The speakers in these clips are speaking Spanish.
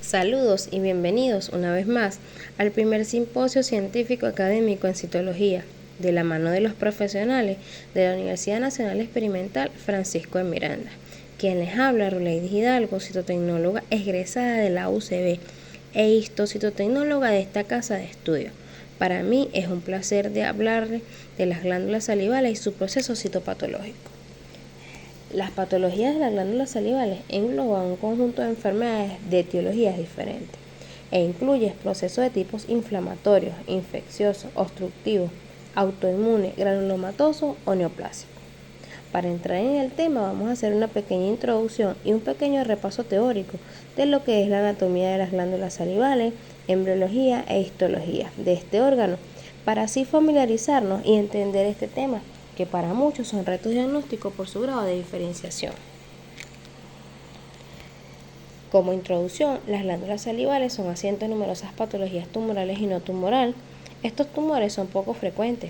Saludos y bienvenidos una vez más al primer simposio científico académico en citología, de la mano de los profesionales de la Universidad Nacional Experimental Francisco de Miranda. Quien les habla, Ruleidy Hidalgo, citotecnóloga egresada de la UCB e histocitotecnóloga de esta casa de estudio. Para mí es un placer de hablarles de las glándulas salivales y su proceso citopatológico. Las patologías de las glándulas salivales engloban un conjunto de enfermedades de etiologías diferentes e incluye procesos de tipos inflamatorios, infecciosos, obstructivos, autoinmunes, granulomatosos o neoplásicos. Para entrar en el tema vamos a hacer una pequeña introducción y un pequeño repaso teórico de lo que es la anatomía de las glándulas salivales, embriología e histología de este órgano, para así familiarizarnos y entender este tema, que para muchos son retos diagnósticos por su grado de diferenciación. Como introducción, las glándulas salivales son asiento de numerosas patologías tumorales y no tumoral. Estos tumores son poco frecuentes,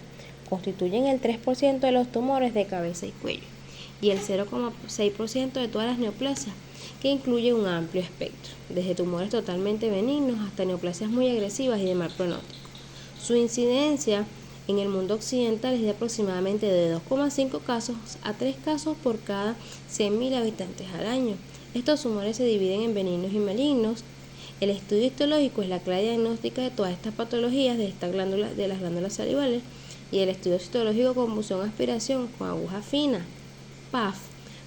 constituyen el 3% de los tumores de cabeza y cuello y el 0,6% de todas las neoplasias, que incluye un amplio espectro, desde tumores totalmente benignos hasta neoplasias muy agresivas y de mal pronóstico. Su incidencia en el mundo occidental es de aproximadamente de 2,5 casos a 3 casos por cada 100.000 habitantes al año. Estos tumores se dividen en benignos y malignos. El estudio histológico es la clave diagnóstica de todas estas patologías de las glándulas salivales, y el estudio citológico con punción-aspiración con aguja fina, PAF,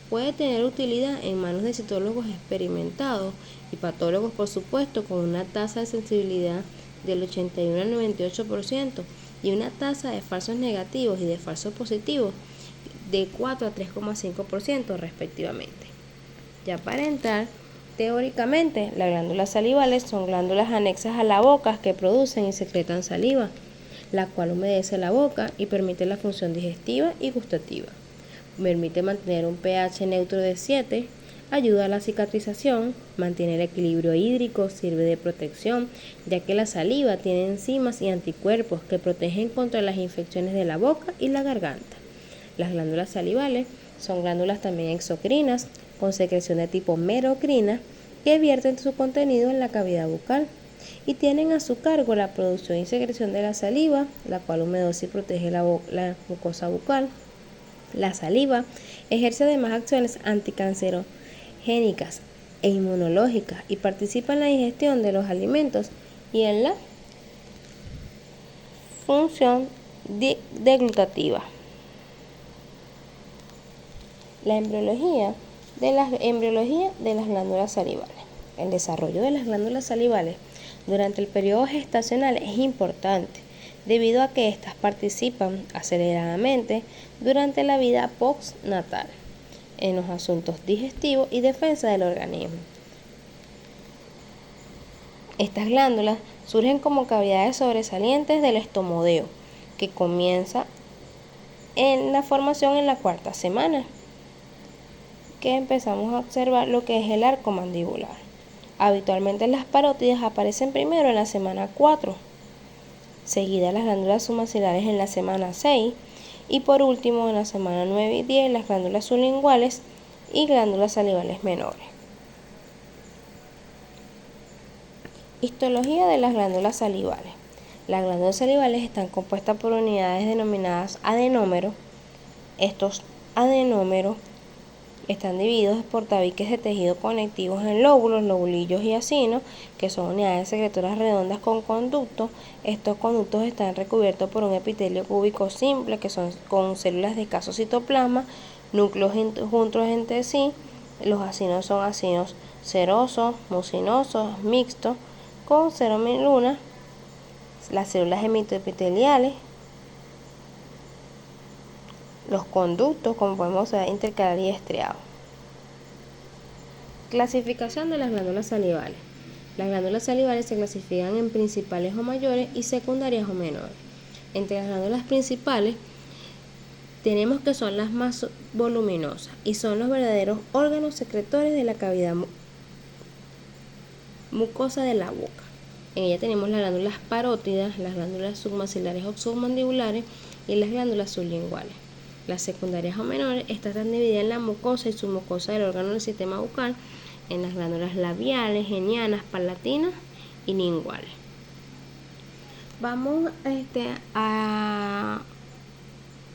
puede tener utilidad en manos de citólogos experimentados y patólogos, por supuesto, con una tasa de sensibilidad del 81 al 98% y una tasa de falsos negativos y de falsos positivos de 4 a 3,5% respectivamente. Ya para entrar, teóricamente, las glándulas salivales son glándulas anexas a la boca que producen y secretan saliva, la cual humedece la boca y permite la función digestiva y gustativa. Permite mantener un pH neutro de 7, ayuda a la cicatrización, mantiene el equilibrio hídrico, sirve de protección, ya que la saliva tiene enzimas y anticuerpos que protegen contra las infecciones de la boca y la garganta. Las glándulas salivales son glándulas también exocrinas, con secreción de tipo merocrina, que vierten su contenido en la cavidad bucal y tienen a su cargo la producción y secreción de la saliva, la cual humedece y protege la mucosa bucal. La saliva ejerce además acciones anticancerogénicas e inmunológicas y participa en la digestión de los alimentos y en la función deglutativa. La embriología de las glándulas salivales. El desarrollo de las glándulas salivales durante el periodo gestacional es importante, debido a que éstas participan aceleradamente durante la vida postnatal en los asuntos digestivos y defensa del organismo. Estas glándulas surgen como cavidades sobresalientes del estomodeo, que comienza en la formación en la cuarta semana, que empezamos a observar lo que es el arco mandibular. Habitualmente las parótidas aparecen primero en la semana 4, seguidas las glándulas submaxilares en la semana 6 y por último en la semana 9 y 10 las glándulas sublinguales y glándulas salivales menores. Histología de las glándulas salivales. Las glándulas salivales están compuestas por unidades denominadas adenómeros. Estos adenómeros están divididos por tabiques de tejido conectivos en lóbulos, lobulillos y acinos, que son unidades secretoras redondas con conductos. Estos conductos están recubiertos por un epitelio cúbico simple, que son con células de escaso citoplasma, núcleos juntos entre sí. Los acinos son acinos serosos, mucinosos, mixtos, con ceromilunas. Las células hematoepiteliales. Los conductos, como podemos ver, intercalar y estriados. Clasificación de las glándulas salivales. Las glándulas salivales se clasifican en principales o mayores y secundarias o menores. Entre las glándulas principales tenemos que son las más voluminosas y son los verdaderos órganos secretores de la cavidad mucosa de la boca. En ella tenemos las glándulas parótidas, las glándulas submaxilares o submandibulares y las glándulas sublinguales. Las secundarias o menores están divididas en la mucosa y submucosa del órgano del sistema bucal, en las glándulas labiales, genianas, palatinas y linguales. Vamos a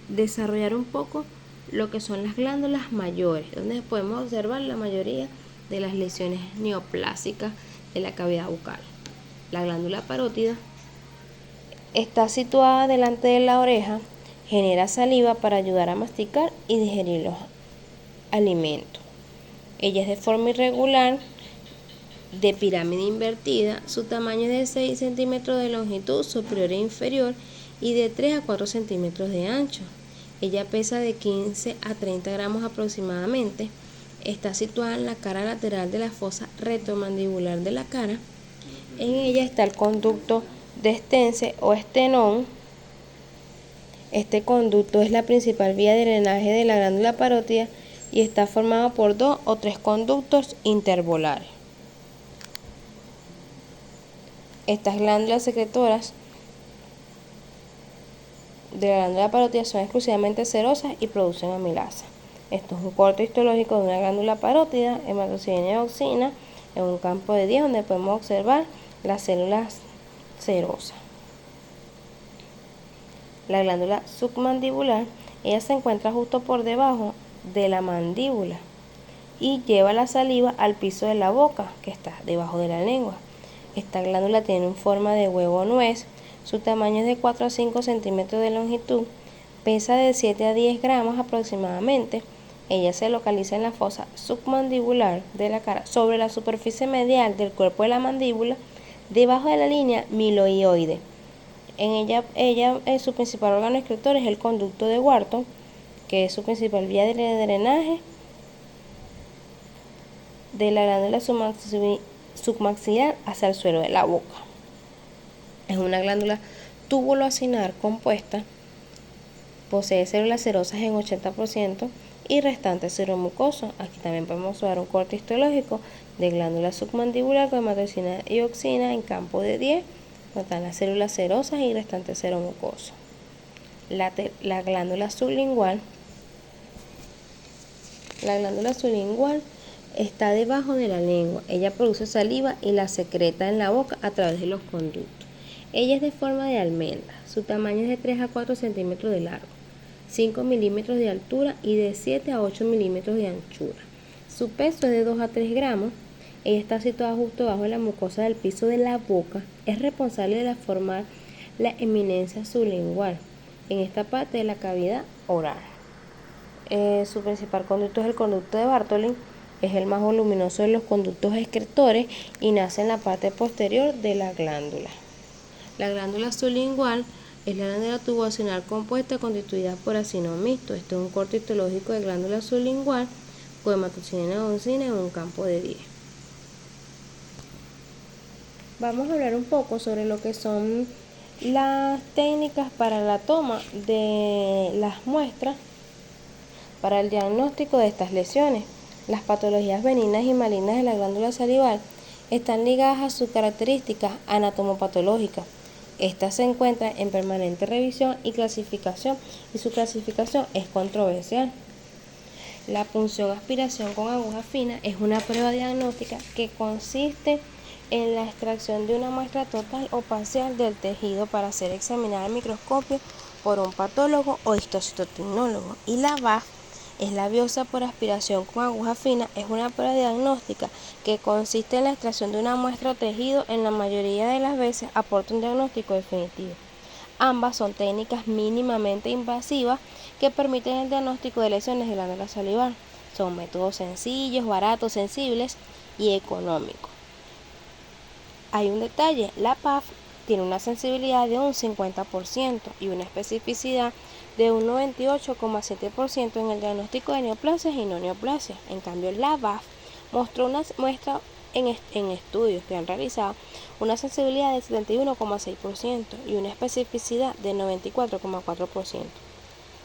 desarrollar un poco lo que son las glándulas mayores, donde podemos observar la mayoría de las lesiones neoplásicas de la cavidad bucal. La glándula parótida está situada delante de la oreja, genera saliva para ayudar a masticar y digerir los alimentos. Ella es de forma irregular, de pirámide invertida, su tamaño es de 6 centímetros de longitud superior e inferior y de 3 a 4 centímetros de ancho. Ella pesa de 15 a 30 gramos aproximadamente. Está situada en la cara lateral de la fosa retromandibular de la cara. En ella está el conducto destense o estenón. Este conducto es la principal vía de drenaje de la glándula parótida y está formado por 2 o 3 conductos intervolares. Estas glándulas secretoras de la glándula parótida son exclusivamente serosas y producen amilasa. Esto es un corte histológico de una glándula parótida, hematocidina y auxina, en un campo de 10 donde podemos observar las células serosas. La glándula submandibular, ella se encuentra justo por debajo de la mandíbula y lleva la saliva al piso de la boca, que está debajo de la lengua. Esta glándula tiene forma de huevo nuez, su tamaño es de 4 a 5 centímetros de longitud, pesa de 7 a 10 gramos aproximadamente. Ella se localiza en la fosa submandibular de la cara, sobre la superficie medial del cuerpo de la mandíbula, debajo de la línea miloioide. En ella su principal órgano excretor es el conducto de Wharton, que es su principal vía de drenaje de la glándula submaxilar hacia el suelo de la boca. Es una glándula tubuloacinar compuesta, posee células serosas en 80% y restante seromucoso. Aquí también podemos ver un corte histológico de glándula submandibular con hematocidina y auxina en campo de 10, donde están las células serosas y restante seromucoso. La glándula sublingual está debajo de la lengua. Ella produce saliva y la secreta en la boca a través de los conductos. Ella es de forma de almendra. Su tamaño es de 3 a 4 centímetros de largo, 5 milímetros de altura y de 7 a 8 milímetros de anchura. Su peso es de 2 a 3 gramos. Ella está situada justo debajo de la mucosa del piso de la boca. Es responsable de formar la eminencia sublingual en esta parte de la cavidad oral. Su principal conducto es el conducto de Bartholin. Es el más voluminoso de los conductos excretores y nace en la parte posterior de la glándula. La glándula sublingual es la glándula tubuloacinar compuesta constituida por acino mixto. Este es un corte histológico de glándula sublingual con hematocidina y auxina en un campo de 10. Vamos a hablar un poco sobre lo que son las técnicas para la toma de las muestras para el diagnóstico de estas lesiones. Las patologías benignas y malignas de la glándula salival están ligadas a sus características anatomopatológicas. Estas se encuentran en permanente revisión y clasificación, y su clasificación es controversial. La punción aspiración con aguja fina es una prueba diagnóstica que consiste en la extracción de una muestra total o parcial del tejido para ser examinada al microscopio por un patólogo o histocitotecnólogo. Y la BAF es la biopsia por aspiración con aguja fina. Es una prueba diagnóstica que consiste en la extracción de una muestra o tejido. En la mayoría de las veces aporta un diagnóstico definitivo. Ambas son técnicas mínimamente invasivas que permiten el diagnóstico de lesiones de glándula salival. Son métodos sencillos, baratos, sensibles y económicos. Hay un detalle: la PAF tiene una sensibilidad de un 50% y una especificidad de un 98,7% en el diagnóstico de neoplasias y no neoplasias. En cambio, la BAF muestra en estudios que han realizado una sensibilidad de 71,6% y una especificidad de 94,4%.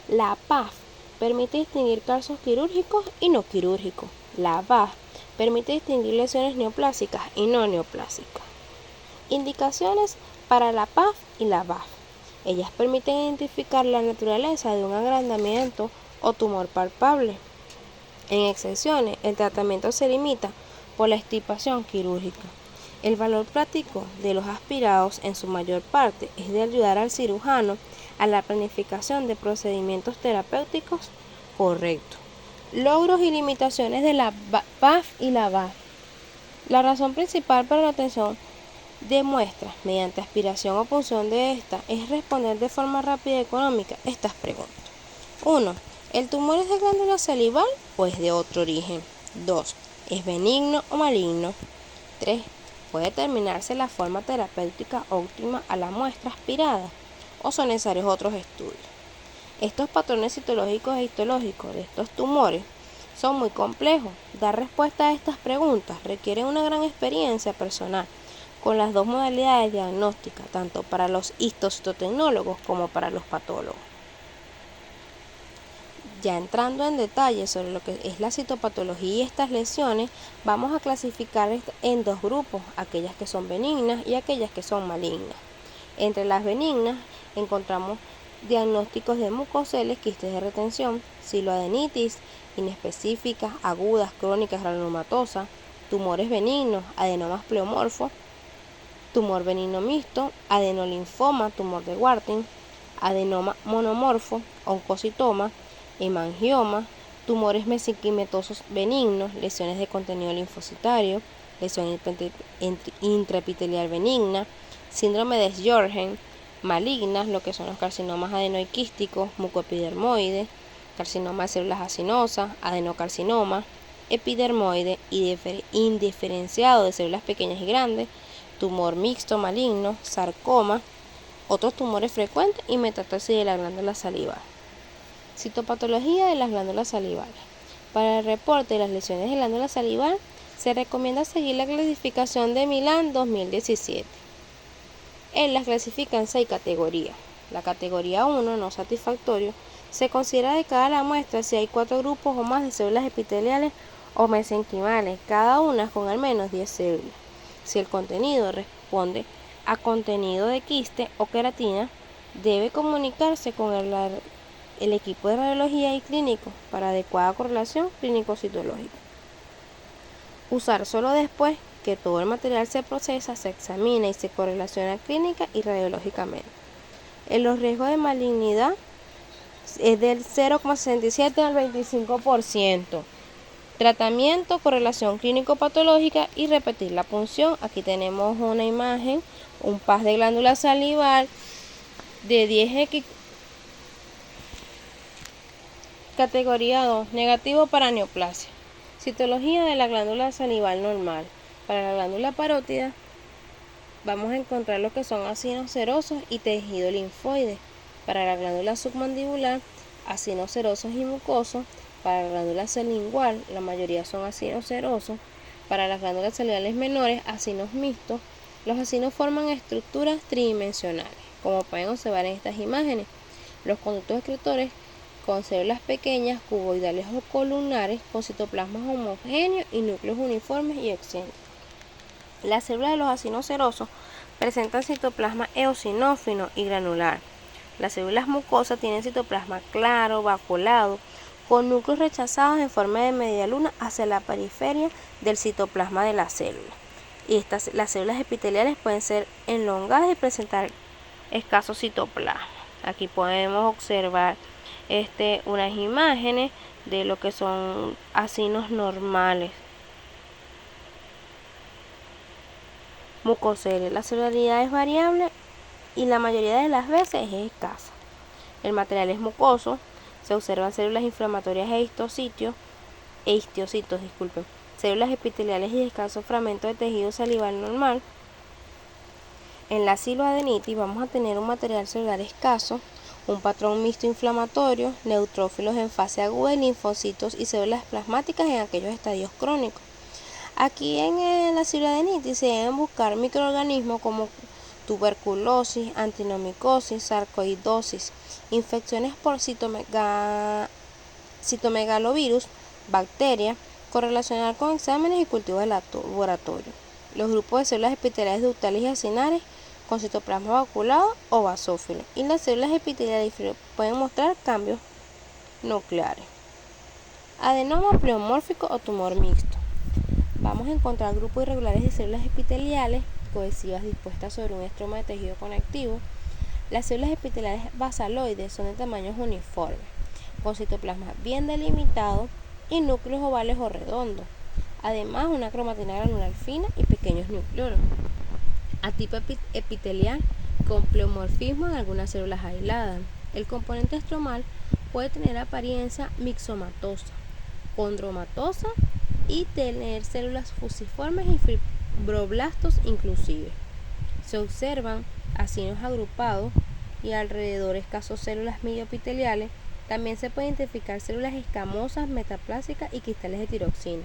La PAF permite distinguir casos quirúrgicos y no quirúrgicos. La BAF permite distinguir lesiones neoplásicas y no neoplásicas. Indicaciones para la PAF y la BAF. Ellas permiten identificar la naturaleza de un agrandamiento o tumor palpable. En excepciones, el tratamiento se limita por la extirpación quirúrgica. El valor práctico de los aspirados en su mayor parte es de ayudar al cirujano a la planificación de procedimientos terapéuticos correctos. Logros y limitaciones de la PAF y la BAF. La razón principal para la obtención de muestras mediante aspiración o punción de esta es responder de forma rápida y económica estas preguntas. 1. ¿El tumor es de glándula salival o es de otro origen? 2. ¿Es benigno o maligno? 3. ¿Puede determinarse la forma terapéutica óptima a la muestra aspirada o son necesarios otros estudios? Estos patrones citológicos e histológicos de estos tumores son muy complejos. Dar respuesta a estas preguntas requiere una gran experiencia personal con las dos modalidades diagnósticas, tanto para los histocitotecnólogos como para los patólogos. Ya entrando en detalle sobre lo que es la citopatología y estas lesiones, vamos a clasificar en dos grupos, aquellas que son benignas y aquellas que son malignas. Entre las benignas encontramos diagnósticos de mucoceles, quistes de retención, siloadenitis inespecíficas, agudas, crónicas, granulomatosas, tumores benignos, adenomas pleomorfos, tumor benigno mixto, adenolinfoma, tumor de Warthin, adenoma monomorfo, oncocitoma, hemangioma, tumores mesenquimatosos benignos, lesiones de contenido linfocitario, lesión intraepitelial benigna, síndrome de Sjögren, malignas, lo que son los carcinomas adenoquísticos, mucoepidermoide, carcinoma de células acinosas, adenocarcinoma, epidermoide y indiferenciado de células pequeñas y grandes, tumor mixto maligno, sarcoma, otros tumores frecuentes y metástasis de la glándula salival. Citopatología de las glándulas salivales. Para el reporte de las lesiones de glándula salival, se recomienda seguir la clasificación de Milán 2017. Él las clasifica en 6 categorías. La categoría 1, no satisfactorio, se considera de cada muestra si hay 4 grupos o más de células epiteliales o mesenquimales, cada una con al menos 10 células. Si el contenido responde a contenido de quiste o queratina, debe comunicarse con el equipo de radiología y clínico para adecuada correlación clínico-citológica. Usar solo después que todo el material se procesa, se examina y se correlaciona clínica y radiológicamente. En los riesgos de malignidad es del 0,67 al 25%. Tratamiento, correlación clínico-patológica y repetir la punción. Aquí tenemos una imagen, un PAS de glándula salival de 10X. Categoría 2, negativo para neoplasia. Citología de la glándula salival normal. Para la glándula parótida vamos a encontrar lo que son acinos serosos y tejido linfoide. Para la glándula submandibular, acinos serosos y mucosos. Para la glándula sublingual, la mayoría son acinos serosos. Para las glándulas salivales menores, acinos mixtos. Los acinos forman estructuras tridimensionales, como pueden observar en estas imágenes. Los conductos excretores con células pequeñas, cuboidales o columnares, con citoplasmas homogéneos y núcleos uniformes y excéntricos. Las células de los acinos serosos presentan citoplasma eosinófilo y granular. Las células mucosas tienen citoplasma claro, vacuolado, con núcleos rechazados en forma de media luna hacia la periferia del citoplasma de la célula. Y las células epiteliales pueden ser elongadas y presentar escaso citoplasma. Aquí podemos observar unas imágenes de lo que son acinos normales. Mucoceles. La celularidad es variable y la mayoría de las veces es escasa. El material es mucoso. Se observan células inflamatorias e histocitos, células epiteliales y escasos fragmentos de tejido salival normal. En la siloadenitis vamos a tener un material celular escaso, un patrón mixto inflamatorio, neutrófilos en fase aguda y linfocitos y células plasmáticas en aquellos estadios crónicos. Aquí en la siloadenitis se deben buscar microorganismos como tuberculosis, antinomicosis, sarcoidosis, infecciones por citomegalovirus, bacterias, correlacionar con exámenes y cultivos de laboratorio. Los grupos de células epiteliales ductales y acinares con citoplasma vaculado o basófilo, y las células epiteliales pueden mostrar cambios nucleares. Adenoma pleomórfico o tumor mixto. Vamos a encontrar grupos irregulares de células epiteliales cohesivas dispuestas sobre un estroma de tejido conectivo. Las células epiteliales basaloides son de tamaños uniformes, con citoplasma bien delimitado y núcleos ovales o redondos. Además, una cromatina granular fina y pequeños nucleolos. Atipo epitelial con pleomorfismo en algunas células aisladas. El componente estromal puede tener apariencia mixomatosa, condromatosa y tener células fusiformes y fibroblastos inclusive. Se observan acinos agrupados y alrededor escasos células medioepiteliales. También se pueden identificar células escamosas, metaplásicas y cristales de tiroxina.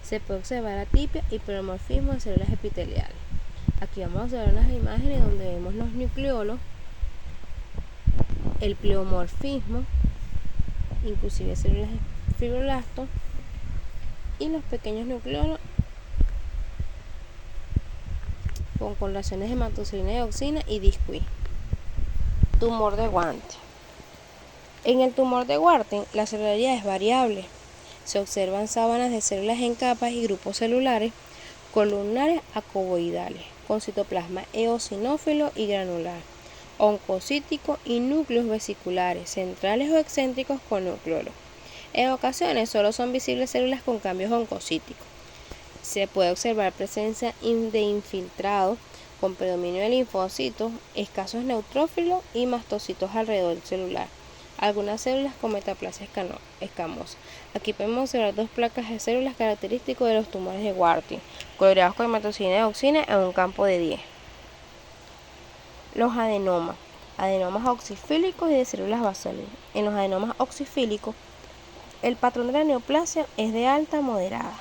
Se puede observar atipia y pleomorfismo en células epiteliales. Aquí vamos a observar unas imágenes donde vemos los nucleolos, el pleomorfismo, inclusive células de fibroblastos y los pequeños nucleolos con coloraciones de hematocilina, dioxina y disqui. Tumor de Warthin. En el tumor de Warthin, la celularidad es variable. Se observan sábanas de células en capas y grupos celulares columnares a cuboidales, con citoplasma eosinófilo y granular, oncocítico y núcleos vesiculares, centrales o excéntricos con nucleolos. En ocasiones solo son visibles células con cambios oncocíticos. Se puede observar presencia de infiltrado con predominio de linfocitos, escasos neutrófilos y mastocitos alrededor del celular. Algunas células con metaplasia escamosa. Aquí podemos observar dos placas de células característicos de los tumores de Warthin, coloreados con hematocilina y dioxina en un campo de 10. Los adenomas. Adenomas oxifílicos y de células basales. En los adenomas oxifílicos, el patrón de la neoplasia es de alta a moderada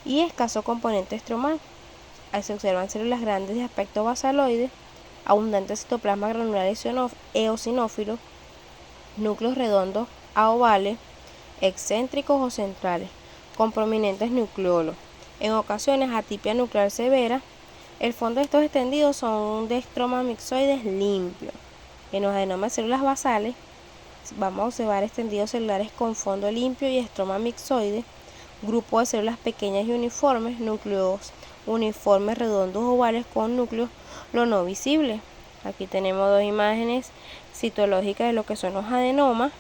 y escaso componente estromal. Ahí se observan células grandes de aspecto basaloide, abundante citoplasma granular eosinófilo, núcleos redondos a ovales, excéntricos o centrales, con prominentes nucleolos. En ocasiones atipia nuclear severa. El fondo de estos extendidos son de estromas mixoides limpios. En los adenomas de células basales vamos a observar extendidos celulares con fondo limpio y estroma mixoide, grupo de células pequeñas y uniformes, núcleos uniformes redondos ovales con núcleos lo no visibles. Aquí tenemos dos imágenes citológicas de lo que son los adenomas.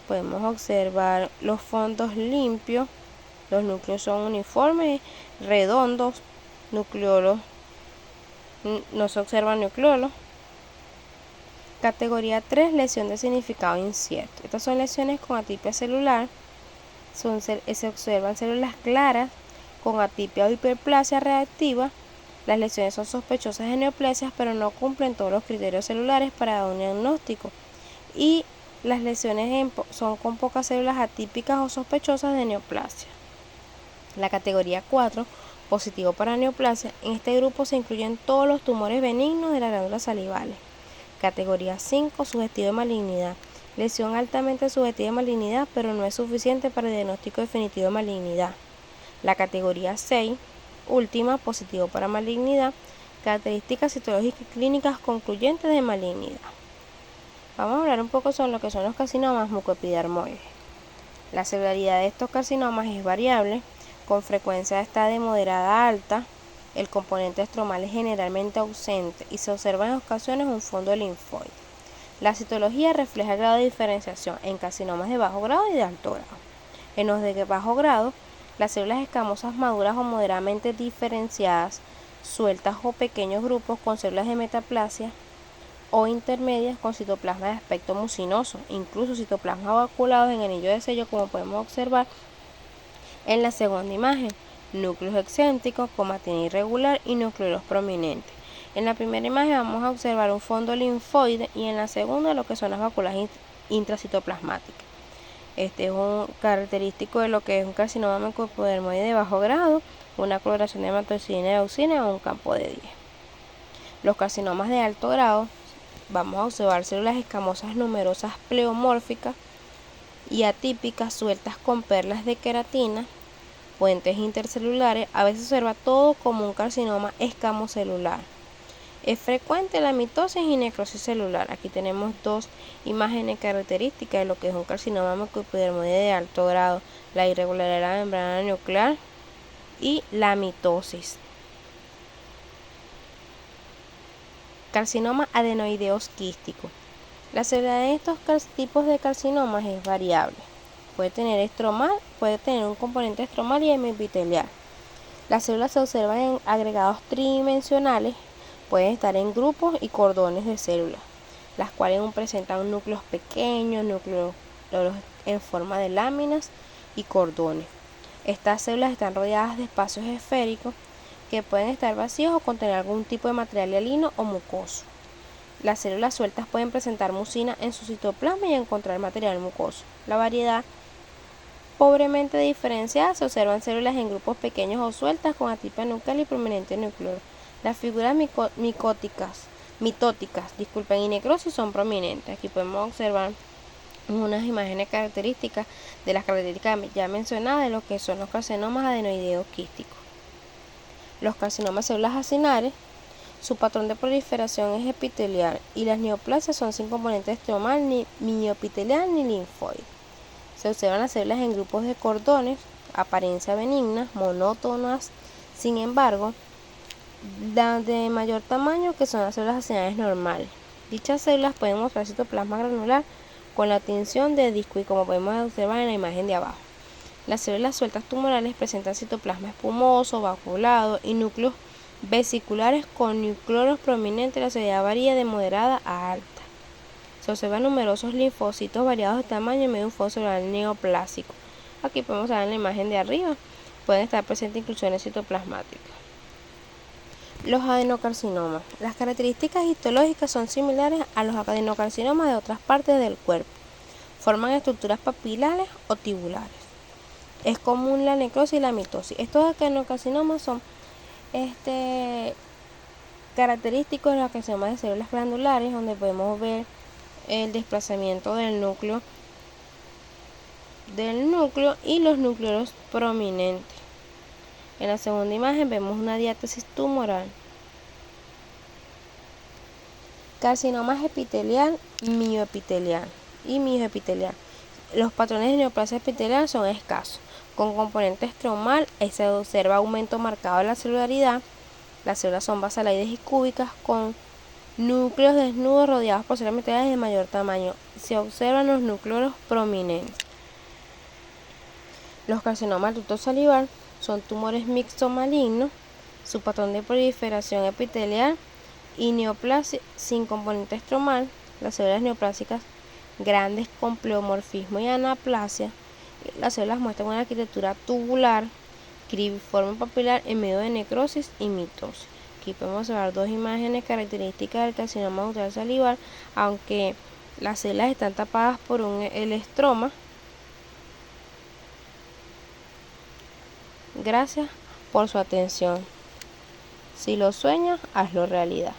Podemos observar los fondos limpios, los núcleos son uniformes, redondos, nucleolos, no se observan nucleolos. Categoría 3, lesión de significado incierto. Estas son lesiones con atipia celular. Se observan células claras con atipia o hiperplasia reactiva. Las lesiones son sospechosas de neoplasias, pero no cumplen todos los criterios celulares para dar un diagnóstico. Y las lesiones son con pocas células atípicas o sospechosas de neoplasia. La categoría 4, positivo para neoplasia. En este grupo se incluyen todos los tumores benignos de las glándulas salivales. Categoría 5, sugestivo de malignidad. Lesión altamente sugestiva de malignidad, pero no es suficiente para el diagnóstico definitivo de malignidad. La categoría 6, última, positivo para malignidad. Características citológicas y clínicas concluyentes de malignidad. Vamos a hablar un poco sobre lo que son los carcinomas mucoepidermoides. La celularidad de estos carcinomas es variable, con frecuencia está de moderada a alta. El componente estromal es generalmente ausente y se observa en ocasiones un fondo linfoide. La citología refleja el grado de diferenciación en carcinomas de bajo grado y de alto grado. En los de bajo grado, las células escamosas maduras o moderadamente diferenciadas, sueltas o pequeños grupos con células de metaplasia o intermedias con citoplasma de aspecto mucinoso, incluso citoplasmas ovaculados en anillo de sello, como podemos observar en la segunda imagen. Núcleos excéntricos, cromatina irregular y nucleolos prominentes. En la primera imagen vamos a observar un fondo linfoide y en la segunda lo que son las vacuolas intracitoplasmáticas. Este es un característico de lo que es un carcinoma mucoepidermoide de bajo grado, una coloración de hematocilina y dioxina en un campo de 10. Los carcinomas de alto grado, vamos a observar células escamosas numerosas pleomórficas y atípicas sueltas con perlas de queratina, puentes intercelulares. A veces se observa todo como un carcinoma escamocelular. Es frecuente la mitosis y necrosis celular. Aquí tenemos dos imágenes características de lo que es un carcinoma mucoepidermoide de alto grado: la irregularidad de la membrana nuclear y la mitosis. Carcinoma adenoideos quístico. La severidad de estos tipos de carcinomas es variable. Puede tener un componente estromal y hemipitelial. Las células se observan en agregados tridimensionales, pueden estar en grupos y cordones de células, las cuales presentan núcleos pequeños, núcleos en forma de láminas y cordones. Estas células están rodeadas de espacios esféricos que pueden estar vacíos o contener algún tipo de material hialino o mucoso. Las células sueltas pueden presentar mucina en su citoplasma y encontrar material mucoso. La variedad pobremente diferenciada se observan células en grupos pequeños o sueltas con atipia nuclear y prominente núcleo. Las figuras mitóticas y necrosis son prominentes. Aquí podemos observar unas imágenes características de las características ya mencionadas de lo que son los carcinomas adenoideos quísticos. Los carcinomas de células acinares, su patrón de proliferación es epitelial y las neoplasias son sin componente estromal, ni mioepitelial ni linfoide. Se observan las células en grupos de cordones, apariencia benigna, monótonas, sin embargo, de mayor tamaño que son las células acinares normales. Dichas células pueden mostrar citoplasma granular con la tinción de disco y como podemos observar en la imagen de abajo. Las células sueltas tumorales presentan citoplasma espumoso, vaculado y núcleos vesiculares con nucleolos prominentes. La severidad varía de moderada a alta. Se observan numerosos linfocitos variados de tamaño en medio de un fondo celular neoplásico. Aquí podemos ver en la imagen de arriba, pueden estar presentes inclusiones citoplasmáticas. Los adenocarcinomas. Las características histológicas son similares a los adenocarcinomas de otras partes del cuerpo. Forman estructuras papilares o tubulares. Es común la necrosis y la mitosis. Estos adenocarcinomas son característicos de los carcinomas de células glandulares, donde podemos ver el desplazamiento del núcleo y los núcleos prominentes. En la segunda imagen vemos una diátesis tumoral. Carcinomas epitelial, mioepitelial y mioepitelial. Los patrones de neoplasia epitelial son escasos. Con componente estromal se observa aumento marcado de la celularidad. Las células son basaloides y cúbicas con núcleos desnudos rodeados por células epiteliales de mayor tamaño. Se observan los núcleos prominentes. Los carcinomas del ducto salivar son tumores mixtos malignos. Su patrón de proliferación epitelial y neoplasia sin componente estromal. Las células neoplásicas grandes con pleomorfismo y anaplasia. Las células muestran una arquitectura tubular, cribiforme papilar en medio de necrosis y mitosis. Aquí podemos observar dos imágenes características del carcinoma ductal salivar, aunque las células están tapadas por el estroma. Gracias por su atención. Si lo sueñas, hazlo realidad.